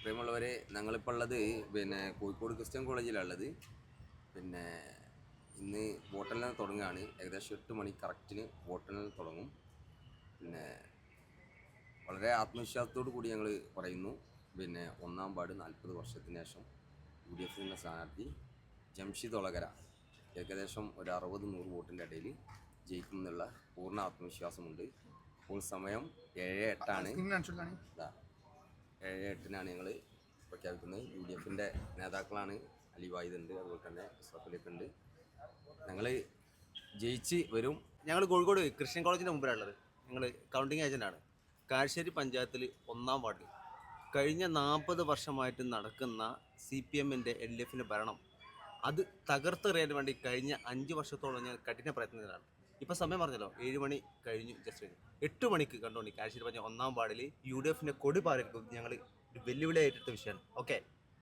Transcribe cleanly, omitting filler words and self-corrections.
പ്രിയമുള്ളവരെ, ഞങ്ങളിപ്പോൾ ഉള്ളത് കോഴിക്കോട് ക്രിസ്ത്യൻ കോളേജിലുള്ളത്. പിന്നെ ഇന്ന് വോട്ടെല്ലാം തുടങ്ങുകയാണ്. ഏകദേശം 8 മണി കറക്റ്റിന് വോട്ടെല്ലാം തുടങ്ങും. പിന്നെ വളരെ ആത്മവിശ്വാസത്തോടു കൂടി ഞങ്ങൾ പറയുന്നു, ഒന്നാം വാർഡ് 40 വർഷത്തിന് ശേഷം UDF സ്ഥാനാർത്ഥി ജംഷിദ് ഒളകര ഏകദേശം ഒരു 60-100 വോട്ടിൻ്റെ ഇടയിൽ ജയിക്കും എന്നുള്ള പൂർണ്ണ ആത്മവിശ്വാസമുണ്ട്. ഇപ്പോൾ സമയം 7:08 7:08 ഞങ്ങൾ പ്രഖ്യാപിക്കുന്നത്. UDF നേതാക്കളാണ്. അലി വാഹിദ് ഉണ്ട്, അതുപോലെ തന്നെ സഫലിയൊക്കെ ഉണ്ട്. ഞങ്ങൾ ജയിച്ച് വരും. ഞങ്ങൾ കോഴിക്കോട് ക്രിസ്ത്യൻ കോളേജിൻ്റെ മുമ്പിലുള്ളത്. ഞങ്ങൾ കൗണ്ടിങ് ഏജൻ്റാണ്. കാഴ്ശ്ശേരി പഞ്ചായത്തിൽ 1-ാം വാർഡിൽ കഴിഞ്ഞ 40 വർഷമായിട്ട് നടക്കുന്ന CPM-ൻ്റെ LDF ഭരണം അത് തകർത്തെറിയാൻ വേണ്ടി കഴിഞ്ഞ 5 വർഷത്തോളം ഞാൻ കഠിന പ്രയത്നത്തിലാണ്. ഇപ്പോൾ സമയം പറഞ്ഞല്ലോ, 7 മണി കഴിഞ്ഞു. ജസ്റ്റ് 8 മണിക്ക് കണ്ടുകൊണ്ട് കാഴ്ശ്ശേരി പഞ്ചായത്ത് 1-ാം വാർഡിൽ UDF കൊടി പാറിയിരിക്കും. ഞങ്ങൾ ഒരു വെല്ലുവിളിയായിട്ടെടുത്ത വിഷയമാണ്. ഓക്കെ.